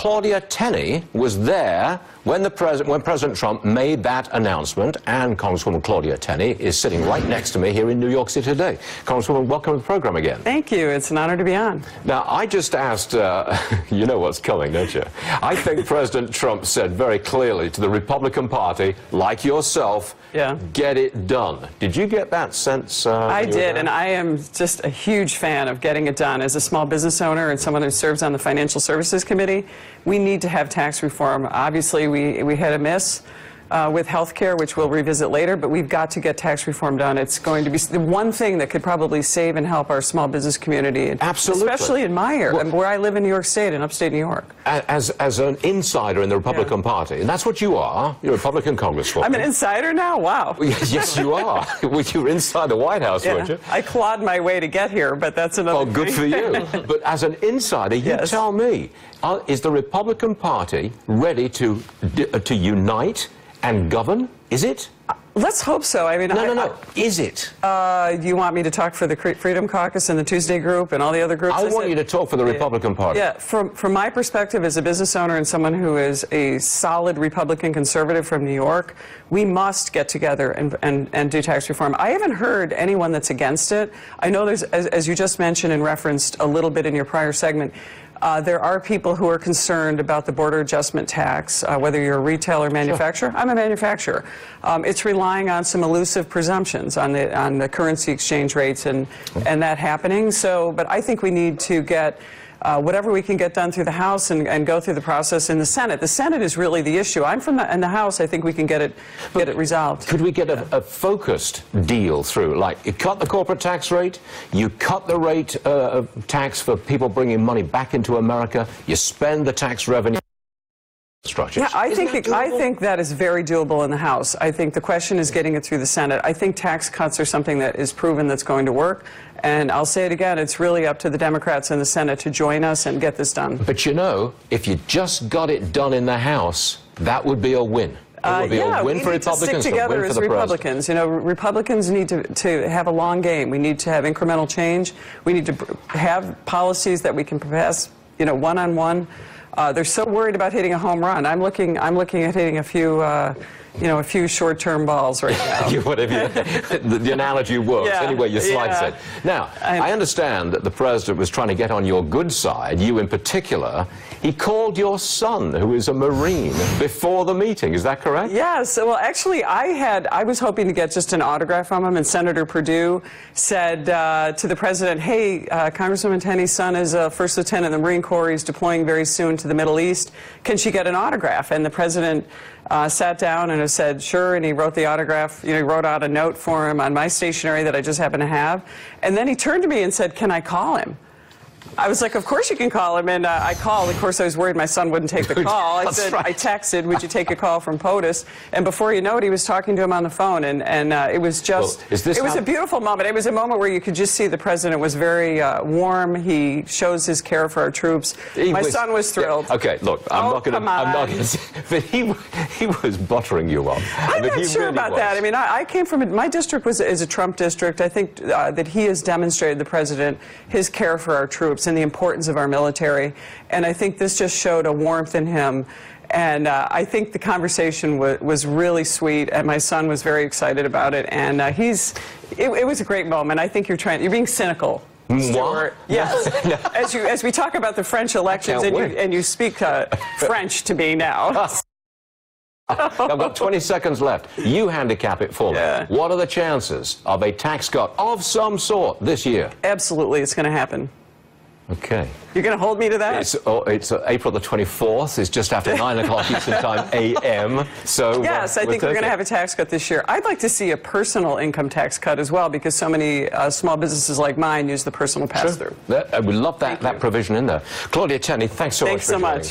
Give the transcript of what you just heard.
Claudia Tenney was there when President Trump made that announcement, and Congresswoman Claudia Tenney is sitting right next to me here in New York City today. Congresswoman, welcome to the program again. Thank you. It's an honor to be on. Now, I just asked, you know what's coming, don't you? I think President Trump said very clearly to the Republican Party, like yourself, get it done. Did you get that sense? I did, and I am just a huge fan of getting it done. As a small business owner and someone who serves on the Financial Services Committee, we need to have tax reform. Obviously, we had a miss with health care, which we'll revisit later, but we've got to get tax reform done. It's going to be the one thing that could probably save and help our small business community. Absolutely. Especially in my area, where I live in New York State, in upstate New York. As an insider in the Republican Party, and that's what you are. You're a Republican congresswoman. I'm an insider now? Wow. Yes, you are. You were inside the White House, weren't you? I clawed my way to get here, but that's another thing. Oh, good for you. But as an insider, you tell me, is the Republican Party ready to unite and govern? Is it? Let's hope so. I mean, no. Is it? You want me to talk for the Freedom Caucus and the Tuesday Group and all the other groups? I want you to talk for the Republican Party. Yeah, from my perspective as a business owner and someone who is a solid Republican conservative from New York, we must get together and do tax reform. I haven't heard anyone that's against it. I know there's, as you just mentioned and referenced a little bit in your prior segment, there are people who are concerned about the border adjustment tax, whether you're a retail or manufacturer. Sure. I'm a manufacturer. It's relying on some elusive presumptions on the currency exchange rates and that happening. So, but I think we need to get whatever we can get done through the House and go through the process in the Senate. The Senate is really the issue. I'm from in the House. I think we can get it resolved. Could we get a focused deal through? Like, you cut the corporate tax rate, you cut the rate of tax for people bringing money back into America, you spend the tax revenue. Structures. Yeah, I think that is very doable in the House. I think the question is getting it through the Senate. I think tax cuts are something that is proven that's going to work. And I'll say it again, it's really up to the Democrats in the Senate to join us and get this done. But you know, if you just got it done in the House, that would be a win. It would be a win for Republicans, we need to stick together as Republicans. You know, Republicans need to have a long game. We need to have incremental change. We need to have policies that we can pass, you know, one-on-one. They're so worried about hitting a home run. I'm looking at hitting a few, a few short-term balls right now. The analogy works. Anyway, you slice it. Now, I understand that the president was trying to get on your good side, you in particular. He called your son, who is a Marine, before the meeting. Is that correct? Yes. Well, actually, I was hoping to get just an autograph from him, and Senator Perdue said to the president, hey, Congresswoman Tenney's son is a first lieutenant in the Marine Corps. He's deploying very soon to the Middle East. Can she get an autograph? And the president sat down and said, sure, and he wrote the autograph. You know, he wrote out a note for him on my stationery that I just happen to have. And then he turned to me and said, can I call him? I was like, of course you can call him, and I called. Of course, I was worried my son wouldn't take the call. I said, I texted, would you take a call from POTUS? And before you know it, he was talking to him on the phone, and it was just, it was a beautiful moment. It was a moment where you could just see the president was very warm. He shows his care for our troops. My son was thrilled. Yeah. Okay, look, I'm not going to, but he was buttering you up. I'm not sure about that. I mean, I came from, my district is a Trump district. I think that he has demonstrated, the president, his care for our troops and the importance of our military, and I think this just showed a warmth in him, and I think the conversation was really sweet, and my son was very excited about it, and it was a great moment. I think you're being cynical, Stuart. Yes. No. As we talk about the French elections, and you speak French to me now. I've got 20 seconds left. You handicap it for me. What are the chances of a tax cut of some sort this year? Absolutely, it's going to happen. Okay. You're going to hold me to that? It's April the 24th. It's just after 9 o'clock Eastern Time a.m. So yes, I think we're going to have a tax cut this year. I'd like to see a personal income tax cut as well, because so many small businesses like mine use the personal pass-through. We love that provision in there. Claudia Tenney, thanks so much for joining.